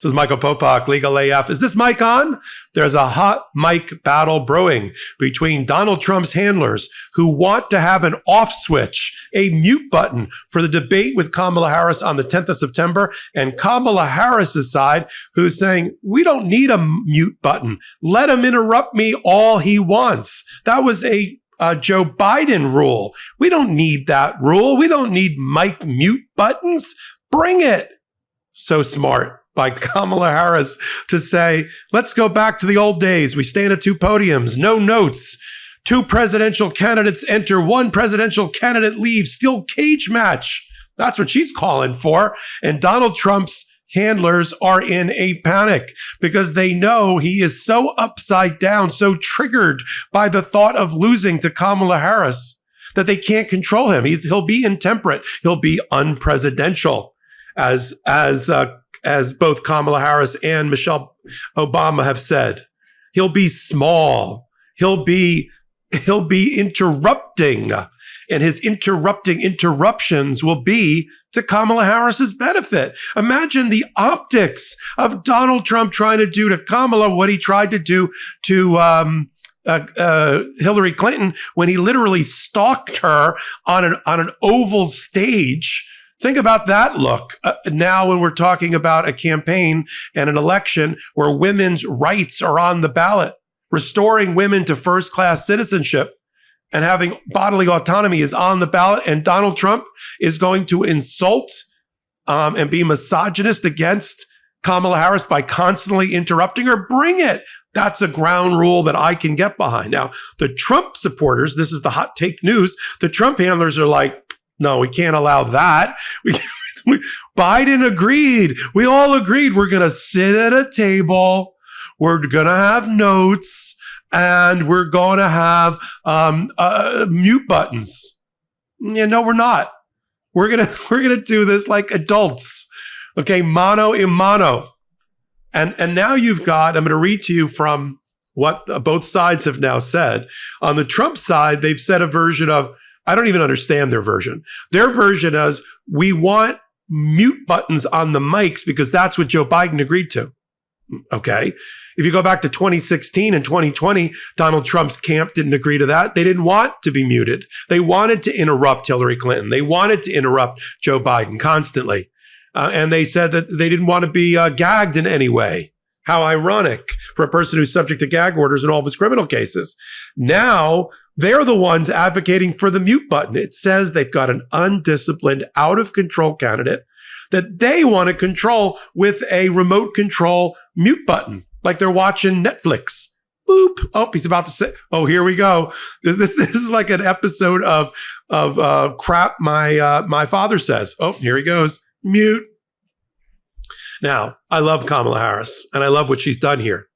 This is Michael Popok, Legal AF. Is this mic on? There's a hot mic battle brewing between Donald Trump's handlers who want to have an off switch, a mute button for the debate with Kamala Harris on the 10th of September, and Kamala Harris's side who's saying, we don't need a mute button. Let him interrupt me all he wants. That was a Joe Biden rule. We don't need that rule. We don't need mic mute buttons. Bring it. So smart by Kamala Harris to say, let's go back to the old days. We stand at two podiums, no notes. Two presidential candidates enter, one presidential candidate leaves, still cage match. That's what she's calling for. And Donald Trump's handlers are in a panic because they know he is so upside down, so triggered by the thought of losing to Kamala Harris that they can't control him. He'll be intemperate. He'll be unpresidential, as both Kamala Harris and Michelle Obama have said. He'll be small. He'll be interrupting, and his interruptions will be to Kamala Harris's benefit. Imagine the optics of Donald Trump trying to do to Kamala what he tried to do to Hillary Clinton when he literally stalked her on an oval stage. Think about that look. Now when we're talking about a campaign and an election where women's rights are on the ballot, restoring women to first-class citizenship and having bodily autonomy is on the ballot, and Donald Trump is going to insult and be misogynist against Kamala Harris by constantly interrupting her. Bring it. That's a ground rule that I can get behind. Now, the Trump supporters, this is the hot take news, the Trump handlers are like, no, we can't allow that. Biden agreed. We all agreed we're going to sit at a table. We're going to have notes, and we're going to have mute buttons. Yeah, no, we're not. We're gonna do this like adults. Okay, mano a mano. And now you've got, I'm going to read to you from what both sides have now said. On the Trump side, they've said a version of, I don't even understand their version. Their version is, we want mute buttons on the mics because that's what Joe Biden agreed to. Okay. If you go back to 2016 and 2020, Donald Trump's camp didn't agree to that. They didn't want to be muted. They wanted to interrupt Hillary Clinton. They wanted to interrupt Joe Biden constantly. And they said that they didn't want to be gagged in any way. How ironic for a person who's subject to gag orders in all of his criminal cases. Now, they're the ones advocating for the mute button. It says they've got an undisciplined, out of control candidate that they want to control with a remote control mute button, like they're watching Netflix. Boop. Oh, he's about to say, oh, here we go. This is like an episode of crap my father says. Oh, here he goes. Mute. Now, I love Kamala Harris, and I love what she's done here.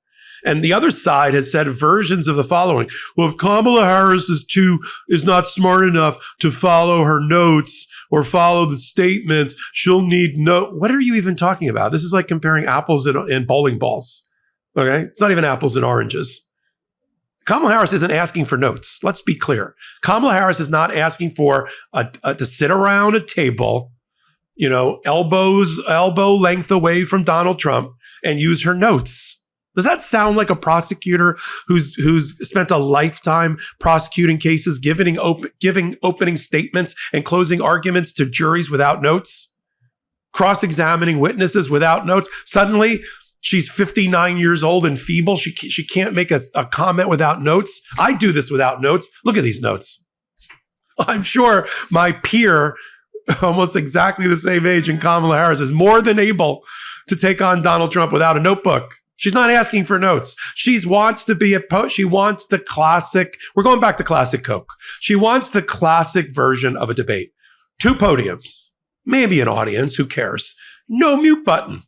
And the other side has said versions of the following. Well, if Kamala Harris is not smart enough to follow her notes or follow the statements, she'll need what are you even talking about? This is like comparing apples and bowling balls. Okay? It's not even apples and oranges. Kamala Harris isn't asking for notes. Let's be clear. Kamala Harris is not asking for to sit around a table, elbow length away from Donald Trump and use her notes. Does that sound like a prosecutor who's spent a lifetime prosecuting cases, giving opening statements and closing arguments to juries without notes, cross-examining witnesses without notes? Suddenly, she's 59 years old and feeble. She can't make a comment without notes. I do this without notes. Look at these notes. I'm sure my peer, almost exactly the same age in Kamala Harris, is more than able to take on Donald Trump without a notebook. She's not asking for notes. She wants to be she wants the classic, we're going back to classic Coke. She wants the classic version of a debate. Two podiums, maybe an audience, who cares? No mute button,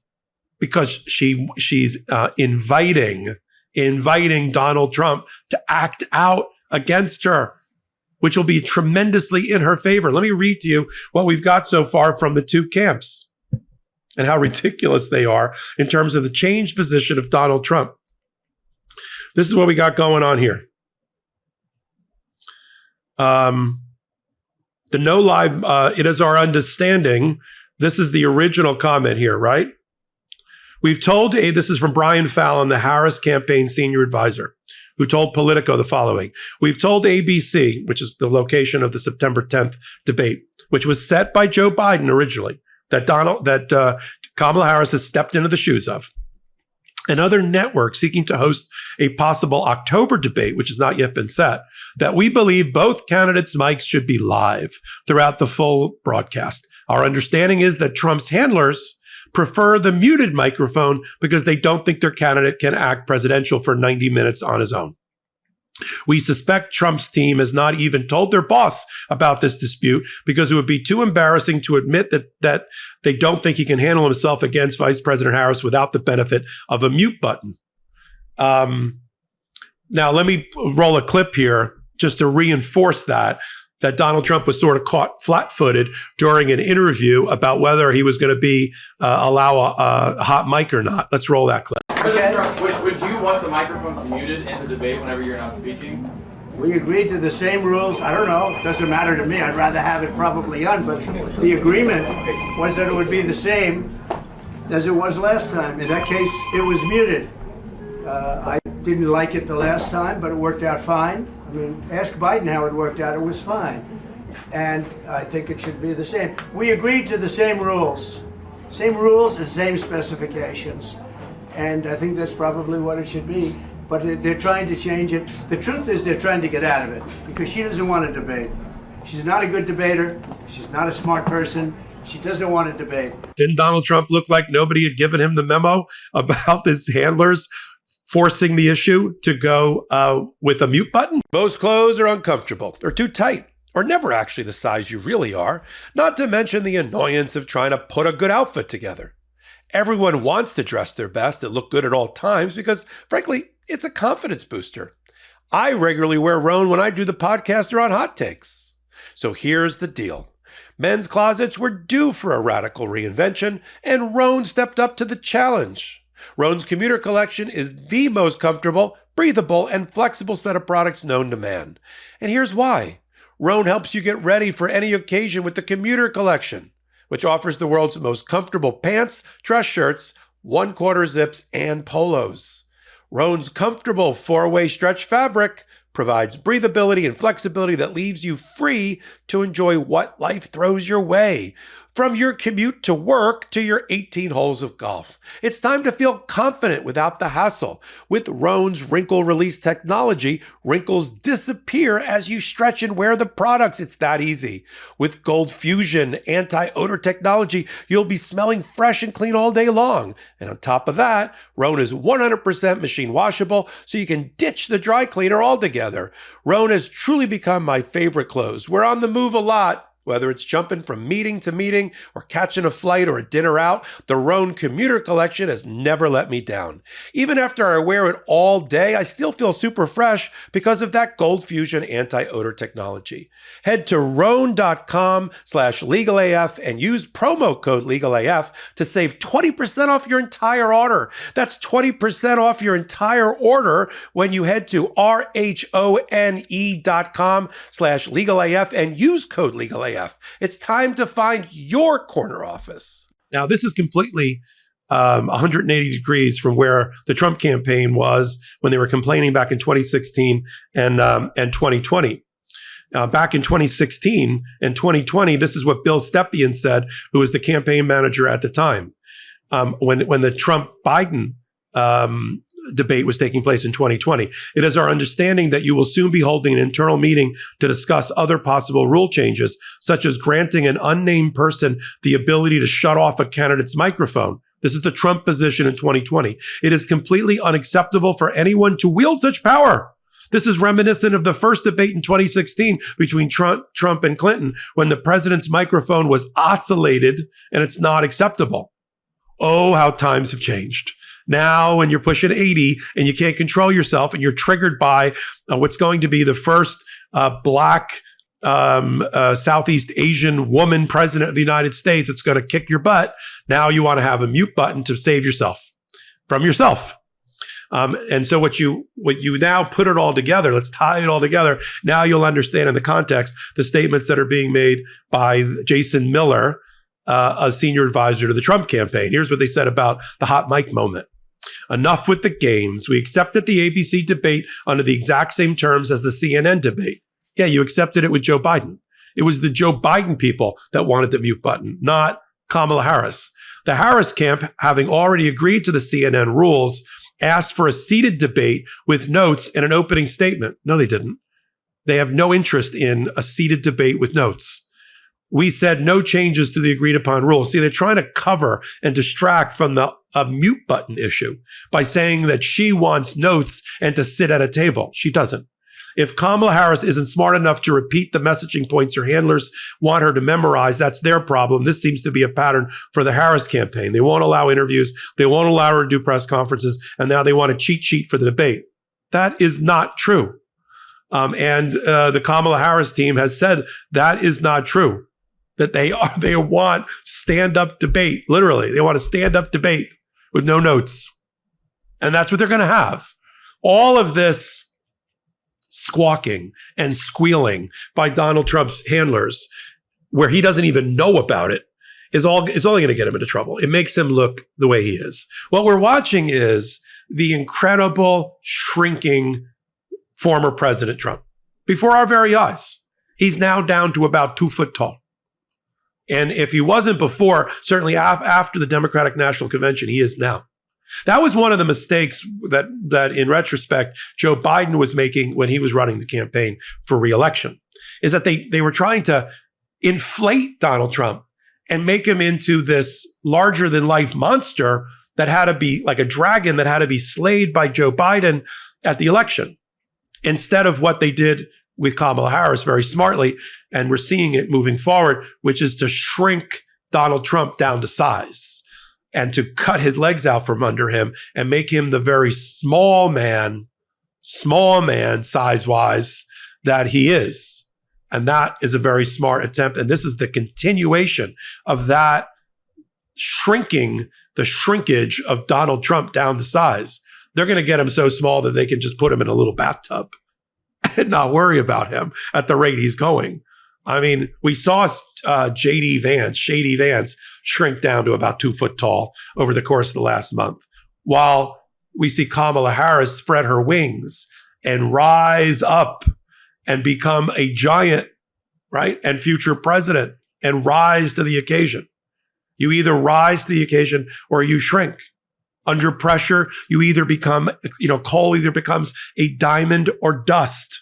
because she's inviting Donald Trump to act out against her, which will be tremendously in her favor. Let me read to you what we've got so far from the two camps and how ridiculous they are in terms of the changed position of Donald Trump. This is what we got going on here. The no live, it is our understanding. This is the original comment here, right? We've told, this is from Brian Fallon, the Harris campaign senior advisor, who told Politico the following. We've told ABC, which is the location of the September 10th debate, which was set by Joe Biden originally, that Kamala Harris has stepped into the shoes of. And other networks seeking to host a possible October debate, which has not yet been set, that we believe both candidates' mics should be live throughout the full broadcast. Our understanding is that Trump's handlers prefer the muted microphone because they don't think their candidate can act presidential for 90 minutes on his own. We suspect Trump's team has not even told their boss about this dispute because it would be too embarrassing to admit that they don't think he can handle himself against Vice President Harris without the benefit of a mute button. Now, let me roll a clip here just to reinforce that Donald Trump was sort of caught flat-footed during an interview about whether he was going to allow a hot mic or not. Let's roll that clip. President Trump, would you want the microphones muted in the debate whenever you're not speaking? We agreed to the same rules. I don't know. It doesn't matter to me. I'd rather have it probably on, but the agreement was that it would be the same as it was last time. In that case, it was muted. I didn't like it the last time, but it worked out fine. I mean, ask Biden how it worked out. It was fine. And I think it should be the same. We agreed to the same rules and same specifications. And I think that's probably what it should be. But they're trying to change it. The truth is they're trying to get out of it because she doesn't want to debate. She's not a good debater. She's not a smart person. She doesn't want to debate. Didn't Donald Trump look like nobody had given him the memo about his handlers forcing the issue to go with a mute button? Most clothes are uncomfortable or too tight or never actually the size you really are, not to mention the annoyance of trying to put a good outfit together. Everyone wants to dress their best and look good at all times because, frankly, it's a confidence booster. I regularly wear Roan when I do the podcast or on Hot Takes. So here's the deal. Men's closets were due for a radical reinvention, and Roan stepped up to the challenge. Roan's commuter collection is the most comfortable, breathable, and flexible set of products known to man. And here's why. Roan helps you get ready for any occasion with the commuter collection, which offers the world's most comfortable pants, dress shirts, 1/4 zips, and polos. Roan's comfortable 4-way stretch fabric provides breathability and flexibility that leaves you free to enjoy what life throws your way. From your commute to work to your 18 holes of golf. It's time to feel confident without the hassle. With Roan's wrinkle release technology, wrinkles disappear as you stretch and wear the products. It's that easy. With Gold Fusion anti-odor technology, you'll be smelling fresh and clean all day long. And on top of that, Roan is 100% machine washable, so you can ditch the dry cleaner altogether. Roan has truly become my favorite clothes. We're on the move a lot. Whether it's jumping from meeting to meeting or catching a flight or a dinner out, the Roan commuter collection has never let me down. Even after I wear it all day, I still feel super fresh because of that Gold Fusion anti-odor technology. Head to roan.com/legalaf and use promo code legalaf to save 20% off your entire order. That's 20% off your entire order when you head to RHONE.com/legalaf and use code legalaf. It's time to find your corner office. Now, this is completely 180 degrees from where the Trump campaign was when they were complaining back in 2016 and 2020. Back in 2016 and 2020, this is what Bill Stepien said, who was the campaign manager at the time, when the Trump-Biden debate was taking place in 2020. It is our understanding that you will soon be holding an internal meeting to discuss other possible rule changes, such as granting an unnamed person the ability to shut off a candidate's microphone. This is the Trump position in 2020. It is completely unacceptable for anyone to wield such power. This is reminiscent of the first debate in 2016 between Trump and Clinton, when the president's microphone was oscillated and it's not acceptable. Oh, how times have changed. Now, when you're pushing 80 and you can't control yourself and you're triggered by what's going to be the first black Southeast Asian woman president of the United States, it's going to kick your butt. Now you want to have a mute button to save yourself from yourself. And so what you now put it all together, let's tie it all together. Now you'll understand in the context the statements that are being made by Jason Miller, a senior advisor to the Trump campaign. Here's what they said about the hot mic moment. Enough with the games. We accepted the ABC debate under the exact same terms as the CNN debate. Yeah, you accepted it with Joe Biden. It was the Joe Biden people that wanted the mute button, not Kamala Harris. The Harris camp, having already agreed to the CNN rules, asked for a seated debate with notes and an opening statement. No, they didn't. They have no interest in a seated debate with notes. We said no changes to the agreed upon rules. See, they're trying to cover and distract from the mute button issue by saying that she wants notes and to sit at a table. She doesn't. If Kamala Harris isn't smart enough to repeat the messaging points her handlers want her to memorize, that's their problem. This seems to be a pattern for the Harris campaign. They won't allow interviews. They won't allow her to do press conferences. And now they want a cheat sheet for the debate. That is not true. And the Kamala Harris team has said that is not true, that they want stand-up debate. Literally, they want a stand-up debate with no notes. And that's what they're going to have. All of this squawking and squealing by Donald Trump's handlers, where he doesn't even know about it, is only going to get him into trouble. It makes him look the way he is. What we're watching is the incredible shrinking former President Trump before our very eyes. He's now down to about 2 foot tall. And if he wasn't before, certainly after the Democratic National Convention, he is now. That was one of the mistakes that in retrospect, Joe Biden was making when he was running the campaign for re-election, is that they were trying to inflate Donald Trump and make him into this larger than life monster that had to be like a dragon that had to be slayed by Joe Biden at the election, instead of what they did with Kamala Harris very smartly. And we're seeing it moving forward, which is to shrink Donald Trump down to size and to cut his legs out from under him and make him the very small man size-wise that he is. And that is a very smart attempt. And this is the continuation of that the shrinkage of Donald Trump down to size. They're going to get him so small that they can just put him in a little bathtub and not worry about him at the rate he's going. I mean, we saw Shady Vance shrink down to about 2 foot tall over the course of the last month, while we see Kamala Harris spread her wings and rise up and become a giant, right? And future president and rise to the occasion. You either rise to the occasion or you shrink. Under pressure, you either become, coal either becomes a diamond or dust.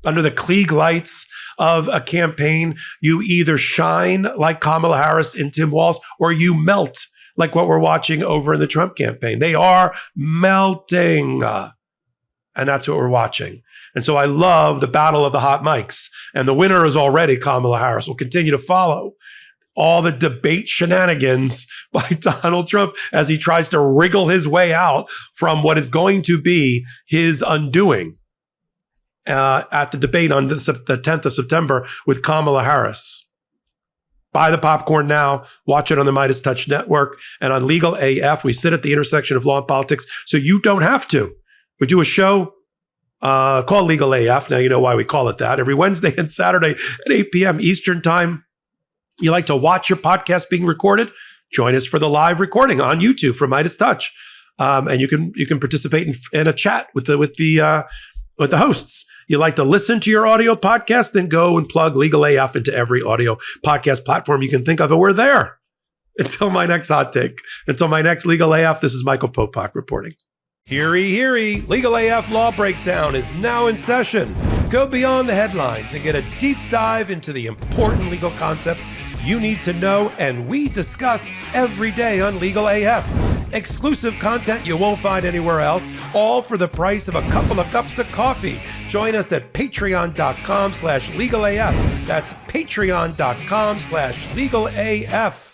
Under the Klieg lights of a campaign, you either shine like Kamala Harris and Tim Walz, or you melt like what we're watching over in the Trump campaign. They are melting. And that's what we're watching. And so I love the battle of the hot mics. And the winner is already Kamala Harris. We'll continue to follow all the debate shenanigans by Donald Trump as he tries to wriggle his way out from what is going to be his undoing at the debate on the 10th of September with Kamala Harris. Buy the popcorn now. Watch it on the MeidasTouch network and on Legal AF. We sit at the intersection of law and politics, so you don't have to. We do a show called Legal AF. Now you know why we call it that. Every Wednesday and Saturday at 8 p.m. Eastern Time. You like to watch your podcast being recorded? Join us for the live recording on YouTube from MeidasTouch, and you can participate in a chat with the hosts. You like to listen to your audio podcast? Then go and plug Legal AF into every audio podcast platform you can think of, and we're there. Until my next hot take, until my next Legal AF, this is Michael Popok reporting. Heary, heary, Legal AF Law Breakdown is now in session. Go beyond the headlines and get a deep dive into the important legal concepts you need to know, and we discuss every day on Legal AF. Exclusive content you won't find anywhere else, all for the price of a couple of cups of coffee. Join us at patreon.com/legalaf. That's patreon.com/legalaf.